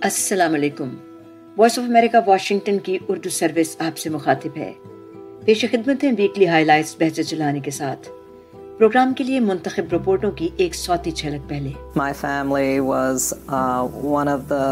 अस्सलाम वालेकुम। Voice of America Washington की उर्दू सर्विस आपसे मुखातिब है। पेश खिदमत है वीकली हाइलाइट्स बहजत जलानी के साथ। प्रोग्राम के लिए मुंतखब रिपोर्टों की एक सौती झलक पहले। My family was one of the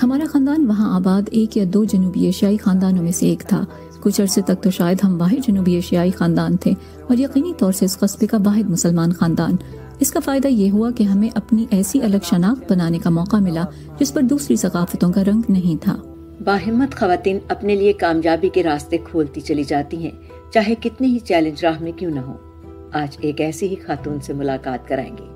हमारा खानदान वहाँ आबाद एक या दो जनूबी एशियाई खानदानों में से एक था। कुछ अरसे तक तो शायद हम वाहिद जनूबी एशियाई खानदान थे और यकीनी तौर से इस कस्बे का वाहिद मुसलमान खानदान। इसका फ़ायदा ये हुआ कि हमें अपनी ऐसी अलग शनाख्त बनाने का मौका मिला जिस पर दूसरी सकाफतों का रंग नहीं था। बाहिम्मत ख़वातीन अपने लिए कामयाबी के रास्ते खोलती चली जाती हैं, चाहे कितने ही चैलेंज राह में क्यों न हो। आज एक ऐसी ही खातून से मुलाकात कराएंगे।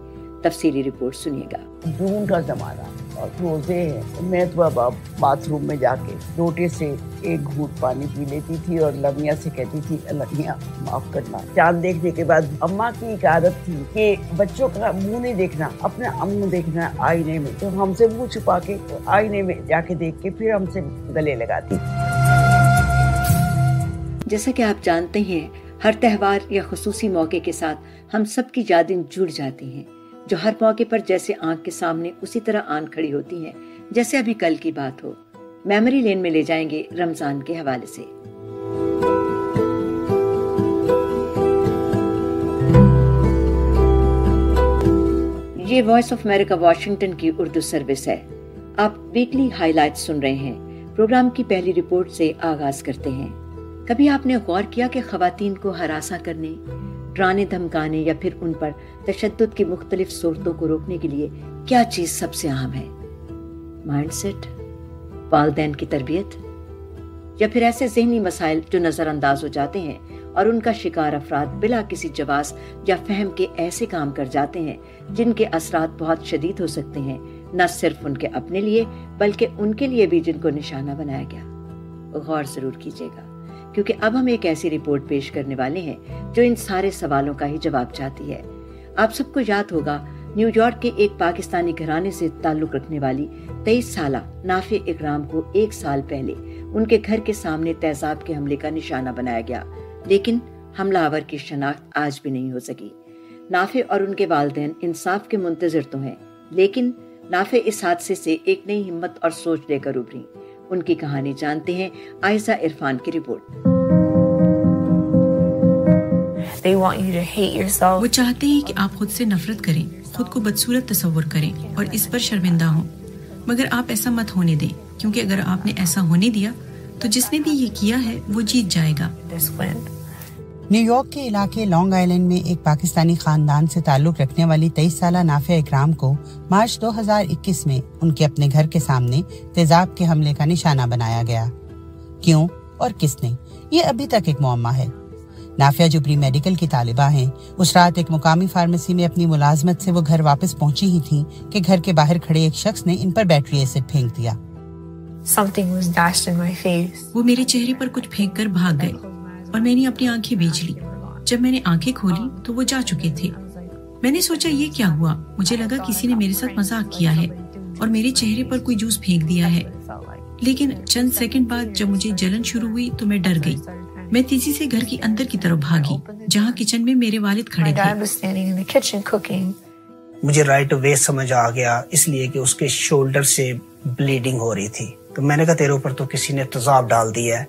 तफसीली रिपोर्ट सुनिएगा। जून का ज़माना और रोज़े हैं। मैं तो अब बाथरूम में जाके लोटे से एक घूंट पानी पी लेती थी और लमिया से कहती थी लमिया माफ करना। चांद देखने के बाद अम्मा की एक आदत थी कि बच्चों का मुंह नहीं देखना, अपना मुंह देखना आईने में। तो हमसे मुंह छुपा के तो आईने में जाके देख के फिर हमसे गले लगाती। जैसा कि आप जानते हैं, हर त्योहार या खुसूसी मौके के साथ हम सब की यादें जुड़ जाती हैं, जो हर मौके पर जैसे आंख के सामने उसी तरह आन खड़ी होती हैं, जैसे अभी कल की बात हो। मेमोरी लेन में ले जाएंगे रमजान के हवाले से। ये वॉइस ऑफ अमेरिका वाशिंगटन की उर्दू सर्विस है। आप वीकली हाइलाइट्स सुन रहे हैं। प्रोग्राम की पहली रिपोर्ट से आगाज करते हैं। कभी आपने गौर किया कि खवातीन को हरासा करने, डराने धमकाने या फिर उन पर तशद्दुद की मुख्तलिफ सूरतों को रोकने के लिए क्या चीज सबसे अहम है? माइंडसेट, वालिदैन की तरबियत, या फिर ऐसे ज़हनी मसाइल जो नज़रअंदाज हो जाते हैं और उनका शिकार अफराद बिला किसी जवाज़ या फहम के ऐसे काम कर जाते हैं जिनके असरात बहुत शदीद हो सकते हैं, न सिर्फ उनके अपने लिए बल्कि उनके लिए भी जिनको निशाना बनाया गया। गौर जरूर कीजिएगा, क्योंकि अब हम एक ऐसी रिपोर्ट पेश करने वाले हैं जो इन सारे सवालों का ही जवाब चाहती है। आप सबको याद होगा, न्यूयॉर्क के एक पाकिस्तानी घराने से ताल्लुक रखने वाली 23 साला नाफे इकराम को 1 साल पहले उनके घर के सामने तेजाब के हमले का निशाना बनाया गया, लेकिन हमलावर की शनाख्त आज भी नहीं हो सकी। नाफे और उनके वालिदैन इंसाफ के मुंतजर तो हैं, लेकिन नाफे इस हादसे से एक नई हिम्मत और सोच लेकर उभरी। उनकी कहानी जानते हैं आयशा इरफान की रिपोर्ट। वो चाहते हैं कि आप खुद से नफरत करें, खुद को बदसूरत तस्वुर करें और इस पर शर्मिंदा हों, मगर आप ऐसा मत होने दें, क्योंकि अगर आपने ऐसा होने दिया तो जिसने भी ये किया है वो जीत जाएगा। न्यूयॉर्क के इलाके लॉन्ग आइलैंड में एक पाकिस्तानी खानदान से ताल्लुक रखने वाली 23 साला नाफिया इकराम को मार्च 2021 में उनके अपने घर के सामने तेजाब के हमले का निशाना बनाया गया। क्यों और किसने, ये अभी तक एक मुअम्मा है। नाफिया जो प्री मेडिकल की तालिबा हैं, उस रात एक मुकामी फार्मेसी में अपनी मुलाजमत से वो घर वापस पहुंची ही थी कि घर के बाहर खड़े एक शख्स ने इन पर बैटरी एसिड फेंक दिया। वो मेरे चेहरे पर कुछ फेंक कर भाग गए और मैंने अपनी आंखें बीच ली। जब मैंने आंखें खोली तो वो जा चुके थे। मैंने सोचा ये क्या हुआ, मुझे लगा किसी ने मेरे साथ मजाक किया है और मेरे चेहरे पर कोई जूस फेंक दिया है। लेकिन चंद सेकंड बाद जब मुझे जलन शुरू हुई तो मैं डर गई। मैं तेजी से घर के अंदर की तरफ भागी, जहाँ किचन में मेरे वालिद खड़े थे। मुझे राइट वे समझ आ गया, इसलिए कि उसके शोल्डर से ब्लीडिंग हो रही थी। तो मैंने कहा तेरे ऊपर तो किसी ने तेजाब डाल दिया है।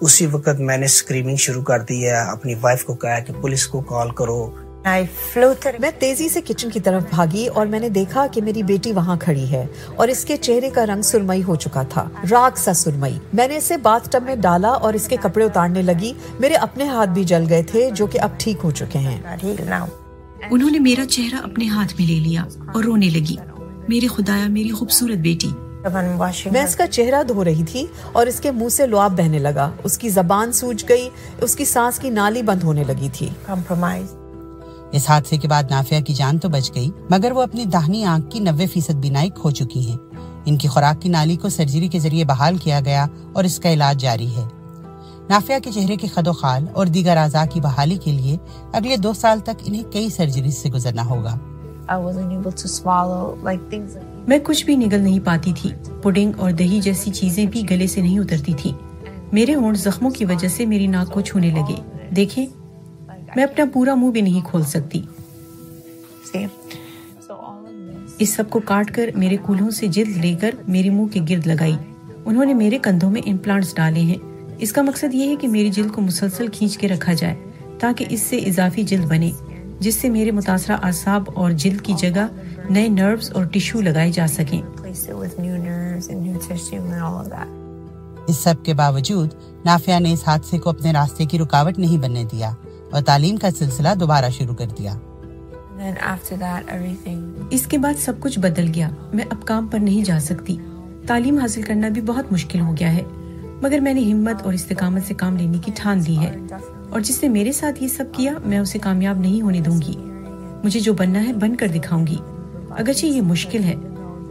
उसी वक्त मैंने स्क्रीमिंग शुरू कर दी है। अपनी वाइफ को कहा कि पुलिस को कॉल करो। मैं तेजी से किचन की तरफ भागी और मैंने देखा कि मेरी बेटी वहाँ खड़ी है और इसके चेहरे का रंग सुरमई हो चुका था, राख सा सुरमई। मैंने इसे बाथटब में डाला और इसके कपड़े उतारने लगी। मेरे अपने हाथ भी जल गए थे, जो कि अब ठीक हो चुके हैं। उन्होंने मेरा चेहरा अपने हाथ में ले लिया और रोने लगी। मेरे खुदाया, मेरी खूबसूरत बेटी। मैं इसका चेहरा धो रही थी और इसके मुंह से लुआब बहने लगा। उसकी जबान सूज गई, उसकी सांस की नाली बंद होने लगी थी। इस हादसे के बाद नाफिया की जान तो बच गई, मगर वो अपनी दाहिनी आंख की 90% बीनाई खो चुकी हैं। इनकी खुराक की नाली को सर्जरी के जरिए बहाल किया गया और इसका इलाज जारी है। नाफिया के चेहरे के खदोखाल और दीगर आज़ा की बहाली के लिए अगले 2 साल तक इन्हें कई सर्जरी से गुजरना होगा। मैं कुछ भी निगल नहीं पाती थी। पुडिंग और दही जैसी चीजें भी गले से नहीं उतरती थी। मेरे होंठ जख्मों की वजह से मेरी नाक को छूने लगे। देखें, मैं अपना पूरा मुंह भी नहीं खोल सकती। इस सब को काट कर मेरे कूल्हों से जिल्द लेकर मेरे मुंह के गिर्द लगाई। उन्होंने मेरे कंधों में इम्प्लांट्स डाले हैं। इसका मकसद ये है कि मेरी जिल्द को मुसलसल खींच के रखा जाए ताकि इससे इजाफी जिल्द बने, जिससे मेरे मुतासरा आसाब और जिल्द की जगह नए नर्व्स और टिश्यू लगाए जा सकें। इस सब के बावजूद नाफिया ने इस हादसे को अपने रास्ते की रुकावट नहीं बनने दिया और तालीम का सिलसिला दोबारा शुरू कर दिया। इसके बाद सब कुछ बदल गया। मैं अब काम पर नहीं जा सकती। तालीम हासिल करना भी बहुत मुश्किल हो गया है, मगर मैंने हिम्मत और इस्तिकामत से काम लेने की ठान ली है, और जिसने मेरे साथ ये सब किया मैं उसे कामयाब नहीं होने दूंगी। मुझे जो बनना है बनकर दिखाऊंगी। अगरचे ये मुश्किल है,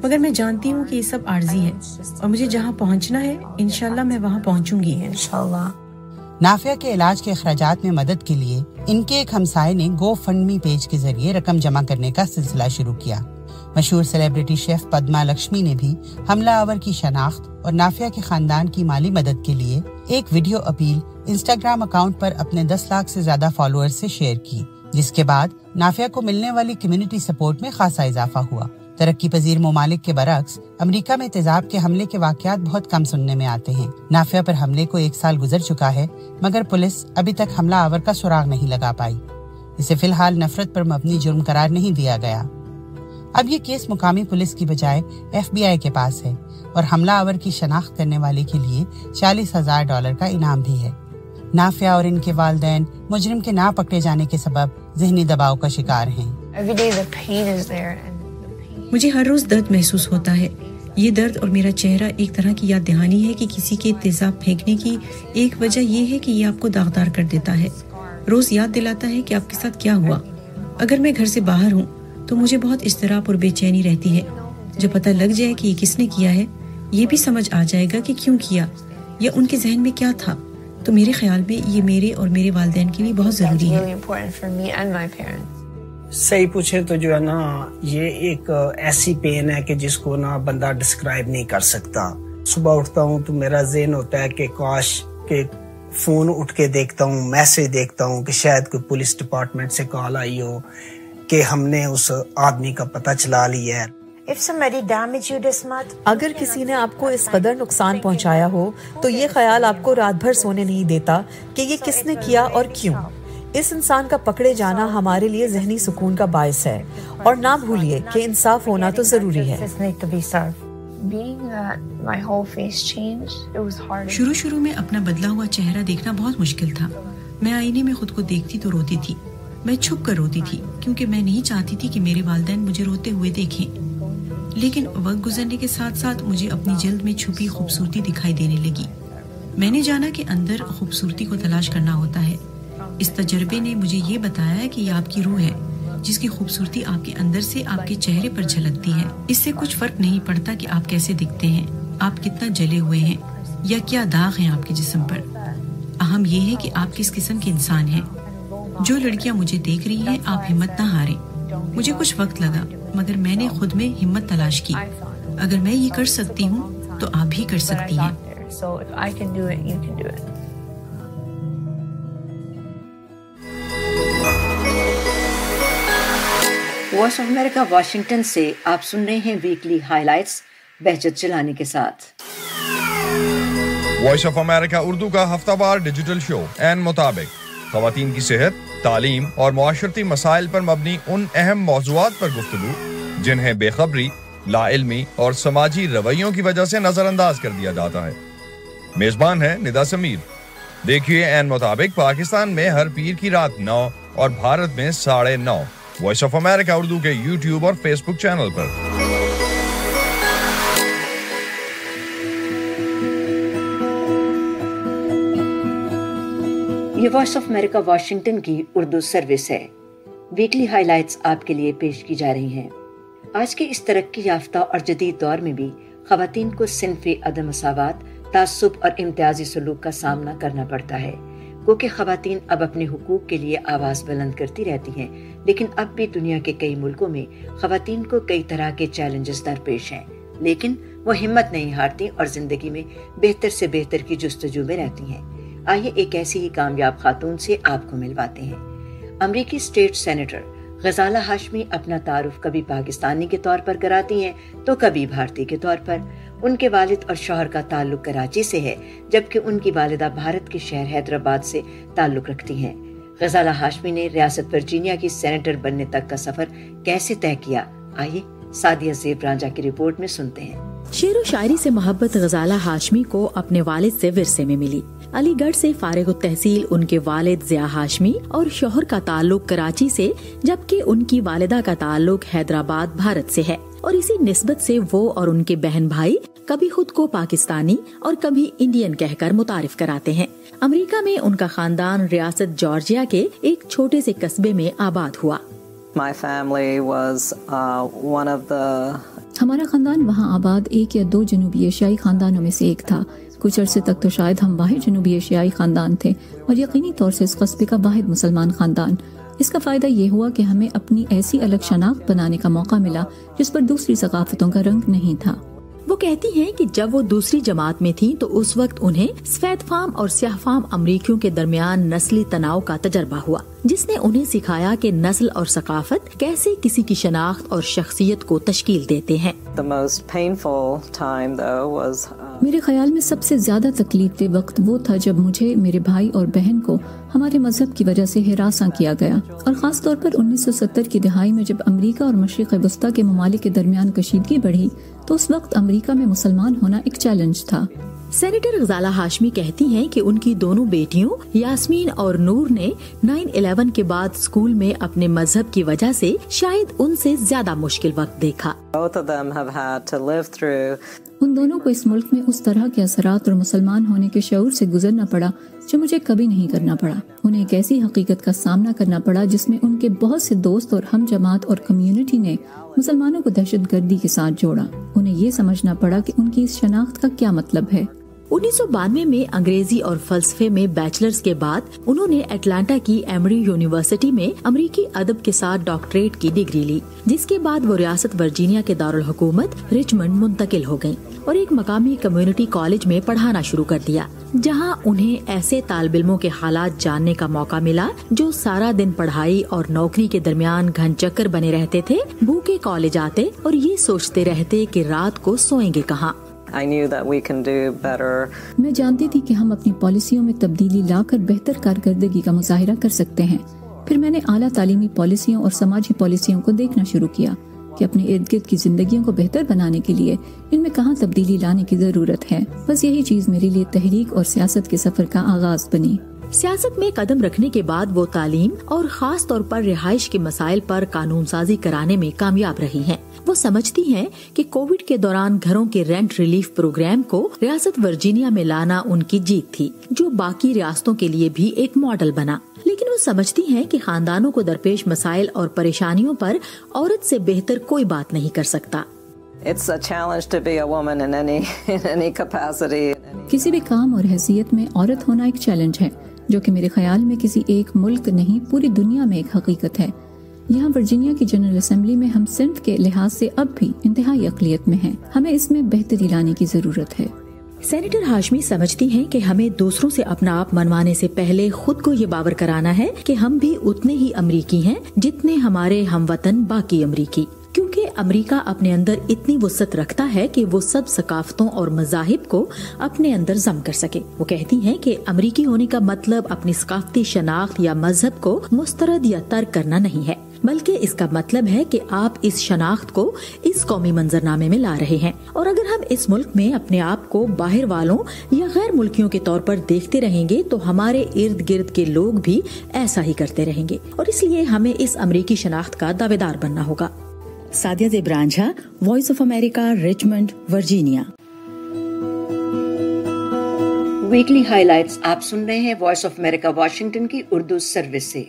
मगर मैं जानती हूँ कि ये सब आर्जी है और मुझे जहाँ पहुँचना है इंशाल्लाह मैं वहाँ पहुँचूंगी। नाफिया के इलाज के अखराजात में मदद के लिए इनके एक हमसाये ने गो फंड मी पेज के जरिए रकम जमा करने का सिलसिला शुरू किया। मशहूर सेलिब्रिटी शेफ पद्मा लक्ष्मी ने भी हमला आवर की शनाख्त और नाफिया के खानदान की माली मदद के लिए एक वीडियो अपील इंस्टाग्राम अकाउंट पर अपने 10 लाख से ज्यादा फॉलोअर्स से शेयर की, जिसके बाद नाफिया को मिलने वाली कम्युनिटी सपोर्ट में खासा इजाफा हुआ। तरक्की पजीर ममालिक के बरक्स अमेरिका में तेजाब के हमले के वाकयात बहुत कम सुनने में आते हैं। नाफिया पर हमले को 1 साल गुजर चुका है, मगर पुलिस अभी तक हमला आवर का सुराग नहीं लगा पाई। इसे फिलहाल नफरत पर मबनी जुर्म करार नहीं दिया गया। अब ये केस मुकामी पुलिस की बजाय FBI के पास है और हमला आवर की शनाख्त करने वाले के लिए $40,000 का इनाम भी है। नाफिया और इनके वालिदैन मुजरिम के ना पकड़े जाने के सबब ज़हनी दबाव का शिकार हैं। मुझे हर रोज दर्द महसूस होता है। ये दर्द और मेरा चेहरा एक तरह की याद दहानी है कि किसी के तेजाब फेंकने की एक वजह ये है कि ये आपको दागदार कर देता है। रोज याद दिलाता है कि आपके साथ क्या हुआ। अगर मैं घर से बाहर हूँ तो मुझे बहुत इस्तराब और बेचैनी रहती है। जब पता लग जाए कि ये किसने किया है, ये भी समझ आ जाएगा कि क्यों किया या उनके जहन में क्या था, तो मेरे ख्याल में ये मेरे और मेरे वालिदैन के लिए बहुत जरूरी है। सही पूछे तो जो है ना, ये एक ऐसी पेन है कि जिसको ना बंदा डिस्क्राइब नहीं कर सकता। सुबह उठता हूँ तो मेरा ज़हन होता है कि काश के फोन उठ के देखता हूँ, मैसेज देखता हूँ कि शायद कोई पुलिस डिपार्टमेंट से कॉल आई हो कि हमने उस आदमी का पता चला लिया है। अगर किसी ने आपको इस कदर नुकसान पहुंचाया हो तो ये ख्याल आपको रात भर सोने नहीं देता कि ये किसने किया और क्यों। इस इंसान का पकड़े जाना हमारे लिए ज़हनी सुकून का बायस है, और ना भूलिए कि इंसाफ होना तो जरूरी है। शुरू में अपना बदला हुआ चेहरा देखना बहुत मुश्किल था। मैं आईने में खुद को देखती तो रोती थी। मैं छुप कर रोती थी क्योंकि मैं नहीं चाहती थी कि मेरे वालिदैन मुझे रोते हुए देखें। लेकिन वक्त गुजरने के साथ साथ मुझे अपनी जल्द में छुपी खूबसूरती दिखाई देने लगी। मैंने जाना कि अंदर खूबसूरती को तलाश करना होता है। इस तजर्बे ने मुझे ये बताया है कि ये आपकी रूह है, जिसकी खूबसूरती आपके अंदर से आपके चेहरे पर झलकती है। इससे कुछ फर्क नहीं पड़ता कि आप कैसे दिखते हैं, आप कितना जले हुए हैं या क्या दाग हैं आपके जिस्म पर। अहम ये है कि आप किस किस्म के इंसान हैं। जो लड़कियां मुझे देख रही हैं, आप हिम्मत ना हारें। मुझे कुछ वक्त लगा, मगर मैंने खुद में हिम्मत तलाश की। अगर मैं ये कर सकती हूँ तो आप भी कर सकती हैं। वॉइस ऑफ अमेरिका वाशिंगटन से आप सुन रहे हैं वीकली हाइलाइट्स बहजत जलानी के साथ। वॉइस ऑफ अमेरिका उर्दू का हफ्तावार डिजिटल शो एन मुताबिक ख़वातीन की सेहत, तालीम और मुआशरती मसाइल पर मबनी उन अहम मौज़ूआत पर गुफ्तगू जिन्हें बेखबरी, लाइल्मी और समाजी रवैयों की वजह से नजरअंदाज कर दिया जाता है। मेजबान है निदा समीर। देखिए एन मुताबिक पाकिस्तान में हर पीर की रात 9 और भारत में 9:30 वॉइस ऑफ अमेरिका उर्दू के YouTube और Facebook चैनल पर। ये वॉइस ऑफ अमेरिका वाशिंगटन की उर्दू सर्विस है। वीकली हाइलाइट्स आपके लिए पेश की जा रही हैं। आज के इस तरक्की याफ्ता और जदीद दौर में भी ख़वातीन को सिन्फ़ी अदम मसावात, तासुब और इम्तियाजी सलूक का सामना करना पड़ता है। क्योंकि ख़वातीन अब अपने हुकूक के लिए आवाज़ बुलंद करती रहती हैं, लेकिन अब भी दुनिया के कई मुल्कों में ख़वातीन को कई तरह के चैलेंजेस दरपेश हैं, लेकिन वो हिम्मत नहीं हारती और ज़िंदगी में बेहतर से बेहतर की जुस्तजू में रहती हैं। आइए एक ऐसी ही कामयाब खातून से आपको मिलवाते हैं। अमरीकी स्टेट सेनेटर غزالہ ہاشمی اپنا تعارف کبھی پاکستانی کے طور پر کراتی ہیں تو کبھی بھارتی کے طور پر۔ ان کے والد اور شوہر کا تعلق کراچی سے ہے، جبکہ ان کی والدہ بھارت کے شہر حیدرآباد سے تعلق رکھتی ہیں۔ غزالہ ہاشمی نے ریاست ورجینیا کی سینیٹر بننے تک کا سفر کیسے طے کیا، آئیے سعدیہ زیب رانجھا کی رپورٹ میں سنتے ہیں۔ شعر و شاعری سے محبت غزالہ ہاشمی کو اپنے والد سے ورثے میں ملی۔ علی گڑھ سے فارغ التحصیل ان کے والد ضیاء ہاشمی اور شوہر کا تعلق کراچی سے، جبکہ ان کی والدہ کا تعلق حیدرآباد بھارت سے ہے، اور اسی نسبت سے وہ اور ان کے بہن بھائی کبھی خود کو پاکستانی اور کبھی انڈین کہہ کر متعارف کراتے ہیں۔ امریکہ میں ان کا خاندان ریاست جارجیا کے ایک چھوٹے سے قصبے میں آباد ہوا۔ My family was one of the ہمارا خاندان وہاں آباد ایک یا دو جنوبی ایشیائی خاندانوں میں سے ایک تھا۔ کچھ عرصے تک تو شاید ہم واحد جنوبی ایشیائی خاندان تھے، اور یقینی طور سے اس قصبے کا واحد مسلمان خاندان۔ اس کا فائدہ یہ ہوا کہ ہمیں اپنی ایسی الگ شناخت بنانے کا موقع ملا جس پر دوسری ثقافتوں کا رنگ نہیں تھا۔ وہ کہتی ہیں کہ جب وہ دوسری جماعت میں تھیں تو اس وقت انہیں سفید فام اور سیاہ فام امریکیوں کے درمیان نسلی تناؤ کا تجربہ ہوا، جس نے انہیں سکھایا کہ نسل اور ثقافت کیسے کسی کی شناخت اور شخصیت کو تشکیل دیتے ہیں۔ The most painful time though was میرے خیال میں سب سے زیادہ تکلیف دہ وقت وہ تھا جب مجھے، میرے بھائی اور بہن کو ہمارے مذہب کی وجہ سے ہراساں کیا گیا، اور خاص طور پر 1970 کی دہائی میں جب امریکہ اور مشرق وسطیٰ کے ممالک کے درمیان کشیدگی بڑھی تو اس وقت امریکہ میں مسلمان ہونا ایک چیلنج تھا۔ سینیٹر غزالہ ہاشمی کہتی ہیں کہ ان کی دونوں بیٹیوں یاسمین اور نور نے 9/11 کے بعد اسکول میں اپنے مذہب کی وجہ سے شاید ان سے زیادہ مشکل وقت دیکھا۔ both of them have had to live through ان دونوں کو اس ملک میں اس طرح کے اثرات اور مسلمان ہونے کے شعور سے گزرنا پڑا جو مجھے کبھی نہیں کرنا پڑا۔ انہیں ایک ایسی حقیقت کا سامنا کرنا پڑا جس میں ان کے بہت سے دوست اور ہم جماعت اور کمیونٹی نے مسلمانوں کو دہشت گردی کے ساتھ جوڑا۔ انہیں یہ سمجھنا پڑا کہ ان کی اس شناخت کا کیا مطلب ہے۔ 1992 میں انگریزی اور فلسفے میں بیچلرز کے بعد انہوں نے اٹلانٹا کی ایمری یونیورسٹی میں امریکی ادب کے ساتھ ڈاکٹریٹ کی ڈگری لی، جس کے بعد وہ ریاست ورجینیا کے دارالحکومت رچمنڈ منتقل ہو گئیں اور ایک مقامی کمیونٹی کالج میں پڑھانا شروع کر دیا، جہاں انہیں ایسے طالب علموں کے حالات جاننے کا موقع ملا جو سارا دن پڑھائی اور نوکری کے درمیان گھن چکر بنے رہتے تھے، بھوکے کالج آتے اور یہ سوچتے رہتے کہ رات کو سوئیں گے کہاں۔ I knew that we can do better. میں جانتی تھی کہ ہم اپنی پالیسیوں میں تبدیلی لا کر بہتر کارکردگی کا مظاہرہ کر سکتے ہیں۔ پھر میں نے اعلیٰ تعلیمی پالیسیوں اور سماجی پالیسیوں کو دیکھنا شروع کیا کہ اپنے ارد گرد کی زندگیوں کو بہتر بنانے کے لیے ان میں کہاں تبدیلی لانے کی ضرورت ہے۔ بس یہی چیز میرے لیے تحریک اور سیاست کے سفر کا آغاز بنی۔ سیاست میں قدم رکھنے کے بعد وہ تعلیم اور خاص طور پر رہائش کے مسائل پر قانون سازی کرانے میں کامیاب رہی ہیں۔ وہ سمجھتی ہیں کہ کووڈ کے دوران گھروں کے رینٹ ریلیف پروگرام کو ریاست ورجینیا میں لانا ان کی جیت تھی، جو باقی ریاستوں کے لیے بھی ایک ماڈل بنا۔ لیکن وہ سمجھتی ہیں کہ خاندانوں کو درپیش مسائل اور پریشانیوں پر عورت سے بہتر کوئی بات نہیں کر سکتا۔ It's a challenge to be a woman in any capacity. کسی بھی کام اور حیثیت میں عورت ہونا ایک چیلنج ہے، جو کہ میرے خیال میں کسی ایک ملک نہیں پوری دنیا میں ایک حقیقت ہے۔ یہاں ورجینیا کی جنرل اسمبلی میں ہم صنف کے لحاظ سے اب بھی انتہائی اقلیت میں ہیں، ہمیں اس میں بہتری لانے کی ضرورت ہے۔ سینیٹر ہاشمی سمجھتی ہیں کہ ہمیں دوسروں سے اپنا آپ منوانے سے پہلے خود کو یہ باور کرانا ہے کہ ہم بھی اتنے ہی امریکی ہیں جتنے ہمارے ہم وطن باقی امریکی، کیونکہ امریکہ اپنے اندر اتنی وسعت رکھتا ہے کہ وہ سب ثقافتوں اور مذاہب کو اپنے اندر ضم کر سکے۔ وہ کہتی ہیں کہ امریکی ہونے کا مطلب اپنی ثقافتی شناخت یا مذہب کو مسترد یا ترک کرنا نہیں ہے، بلکہ اس کا مطلب ہے کہ آپ اس شناخت کو اس قومی منظرنامے میں لا رہے ہیں، اور اگر ہم اس ملک میں اپنے آپ کو باہر والوں یا غیر ملکیوں کے طور پر دیکھتے رہیں گے تو ہمارے ارد گرد کے لوگ بھی ایسا ہی کرتے رہیں گے، اور اس لیے ہمیں اس امریکی شناخت کا دعویدار بننا ہوگا۔ Sadia Zeb Ranjha, voice of America, Richmond, Virginia. Weekly highlights آپ سن رہے ہیں وائس آف امریکہ واشنگٹن کی اردو سروس سے۔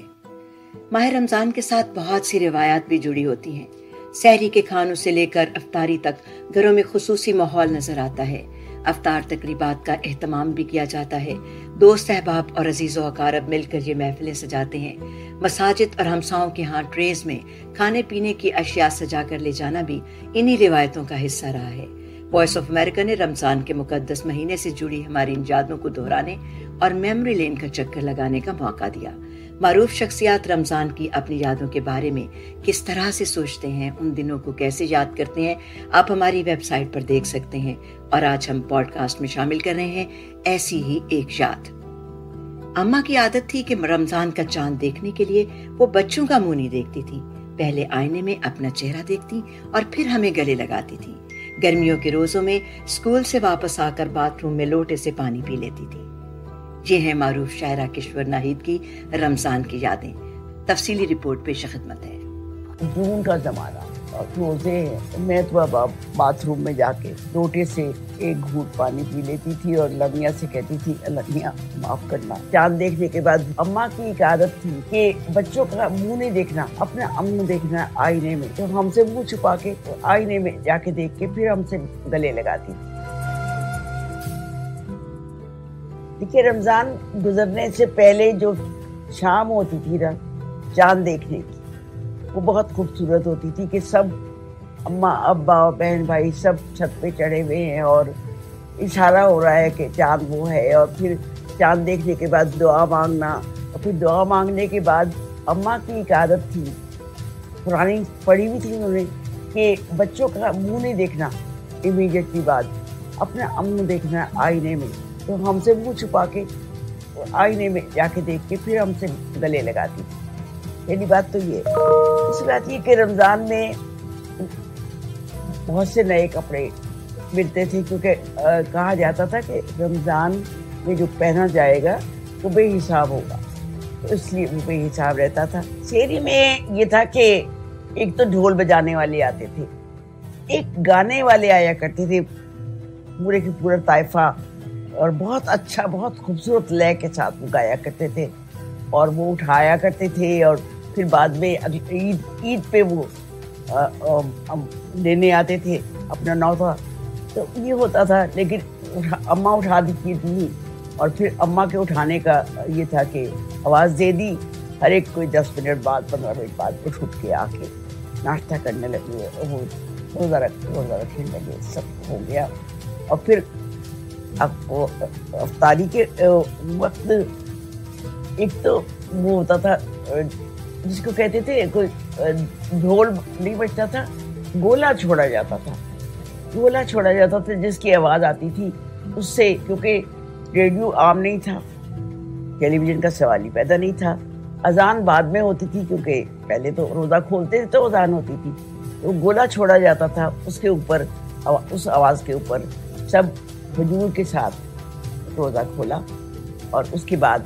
ماہ رمضان کے ساتھ بہت سی روایات بھی جڑی ہوتی ہیں۔ سحری کے کھانوں سے لے کر افطاری تک گھروں میں خصوصی ماحول نظر آتا ہے۔ افطار تقریبات کا اہتمام بھی کیا جاتا ہے۔ دوست احباب اور عزیز و اقارب مل کر یہ محفلیں سجاتے ہیں۔ مساجد اور ہمساؤں کے ہاں ٹریز میں کھانے پینے کی اشیاء سجا کر لے جانا بھی انہی روایتوں کا حصہ رہا ہے۔ وائس آف امریکہ نے رمضان کے مقدس مہینے سے جڑی ہماری ان یادوں کو دہرانے اور میموری لین کا چکر لگانے کا موقع دیا۔ معروف شخصیات رمضان کی اپنی یادوں کے بارے میں کس طرح سے سوچتے ہیں، ان دنوں کو کیسے یاد کرتے ہیں، آپ ہماری ویب سائٹ پر دیکھ سکتے ہیں۔ اور آج ہم پوڈ کاسٹ میں شامل کر رہے ہیں ایسی ہی ایک یاد۔ اماں کی عادت تھی کہ رمضان کا چاند دیکھنے کے لیے وہ بچوں کا منہ نہیں دیکھتی تھی، پہلے آئینے میں اپنا چہرہ دیکھتی اور پھر ہمیں گلے لگاتی تھی۔ گرمیوں کے روزوں میں اسکول سے واپس آ کر باتھ روم میں لوٹے سے پانی پی لیتی تھی۔ یہ ہیں معروف شاعرہ کشور ناہید کی رمضان کی یادیں۔ تفصیلی رپورٹ پیش خدمت ہے۔ جون کا زمانہ اور روزے ہیں، میں تو اب باتھ روم میں جا کے لوٹے سے ایک گھونٹ پانی پی لیتی تھی اور لمیاں سے کہتی تھی اللہ میاں معاف کرنا۔ چاند دیکھنے کے بعد اماں کی ایک عادت تھی کہ بچوں کا منہ نہیں دیکھنا، اپنا منہ دیکھنا آئینے میں، تو ہم سے منہ چھپا کے آئینے میں جا کے دیکھ کے پھر ہم سے گلے لگاتی تھی۔ دیکھیے رمضان گزرنے سے پہلے جو شام ہوتی تھی نا چاند دیکھنے کی، وہ بہت خوبصورت ہوتی تھی کہ سب اماں ابا بہن بھائی سب چھت پہ چڑھے ہوئے ہیں اور اشارہ ہو رہا ہے کہ چاند وہ ہے، اور پھر چاند دیکھنے کے بعد دعا مانگنا، اور پھر دعا مانگنے کے بعد اماں کی ایک عادت تھی، پرانی پڑھی ہوئی تھی انہوں نے، کہ بچوں کا منہ نہیں دیکھنا امیڈیٹلی بعد، اپنا منہ دیکھنا آئینے میں، تو ہم سے منہ چھپا کے آئینے میں جا کے دیکھ کے پھر ہم سے گلے لگاتی تھی۔ پہلی بات تو یہ۔ دوسری بات یہ کہ رمضان میں بہت سے نئے کپڑے ملتے تھے، کیونکہ کہا جاتا تھا کہ رمضان میں جو پہنا جائے گا وہ بے حساب ہوگا، تو اس لیے وہ بے حساب رہتا تھا۔ شعری میں یہ تھا کہ ایک تو ڈھول بجانے والے آتے تھے، ایک گانے والے آیا کرتے تھے، پورے کی پورا طائفہ، اور بہت اچھا بہت خوبصورت لے کے ساتھ وہ گایا کرتے تھے، اور وہ اٹھایا کرتے تھے، اور پھر بعد میں عید پہ وہ لینے آتے تھے اپنا نوتا، تو یہ ہوتا تھا۔ لیکن اماں اٹھا دی تھی، اور پھر اماں کے اٹھانے کا یہ تھا کہ آواز دے دی، ہر ایک کوئی 10 منٹ بعد 15 منٹ بعد اٹھ کے آ کے ناشتہ کرنے لگے، وہ روزہ رکھنے لگے، سب ہو گیا۔ اور پھر افطاری کے وقت ایک تو وہ ہوتا تھا جس کو کہتے تھے، کوئی ڈھول نہیں بجتا تھا، گولا چھوڑا جاتا تھا جس کی آواز آتی تھی اس سے، کیونکہ ریڈیو عام نہیں تھا، ٹیلی ویژن کا سوال ہی پیدا نہیں تھا، اذان بعد میں ہوتی تھی، کیونکہ پہلے تو روزہ کھولتے تھے تو اذان ہوتی تھی، تو گولا چھوڑا جاتا تھا، اس کے اوپر اس آواز کے اوپر سب حضور کے ساتھ روزہ کھولا، اور اس کے بعد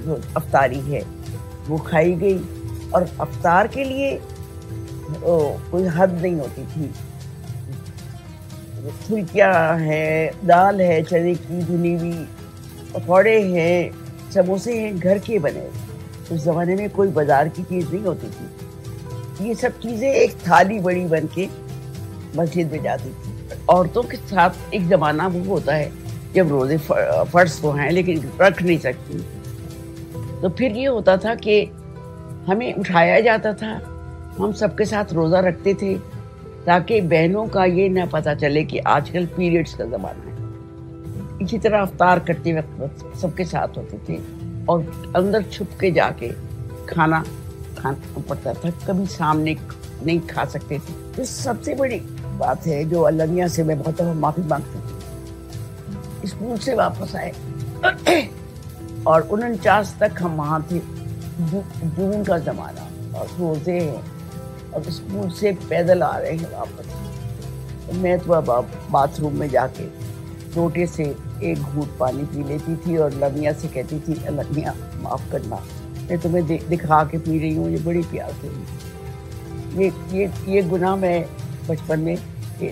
جو افطاری ہے وہ کھائی گئی، اور افطار کے لیے کوئی حد نہیں ہوتی تھی، پھلکیاں ہے، دال ہے چنے کی بھنی ہوئی، پکوڑے ہیں، سموسے ہیں گھر کے بنے، اس زمانے میں کوئی بازار کی چیز نہیں ہوتی تھی، یہ سب چیزیں ایک تھالی بڑی بن کے مسجد میں جاتی تھی۔ عورتوں کے ساتھ ایک زمانہ وہ ہوتا ہے جب روزے فرض تو ہیں لیکن رکھ نہیں سکتی، تو پھر یہ ہوتا تھا کہ ہمیں اٹھایا جاتا تھا، ہم سب کے ساتھ روزہ رکھتے تھے، تاکہ بہنوں کا یہ نہ پتہ چلے کہ آج کل پیریڈز کا زمانہ ہے۔ اسی طرح افطار کرتے وقت سب کے ساتھ ہوتے تھے، اور اندر چھپ کے جا کے کھانا پڑتا تھا، کبھی سامنے نہیں کھا سکتے تھے۔ تو سب سے بڑی بات ہے جو المیہ سے میں بہت معافی مانگتی ہوں، اسکول سے واپس آئے اور 49 تک ہم وہاں تھے، جون کا زمانہ اور روزے ہیں، اور اسکول سے پیدل آ رہے ہیں واپس، میں تو اب باتھ روم میں جا کے لوٹے سے ایک گھونٹ پانی پی لیتی تھی اور لمیاں سے کہتی تھی اللہ میاں معاف کرنا، میں تمہیں دکھا کے پی رہی ہوں، یہ بڑی پیاس ہوئی۔ یہ گناہ میں بچپن میں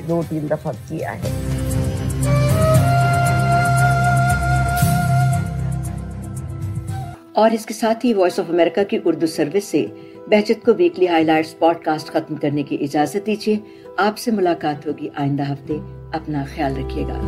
2-3 دفعہ کیا ہے۔ اور اس کے ساتھ ہی وائس آف امریکہ کی اردو سروس سے بہجت کو weekly high lights pod cost ختم کرنے کی اجازت دیجیے۔ آپ سے ملاقات ہوگی آئندہ ہفتے، اپنا خیال رکھیے گا۔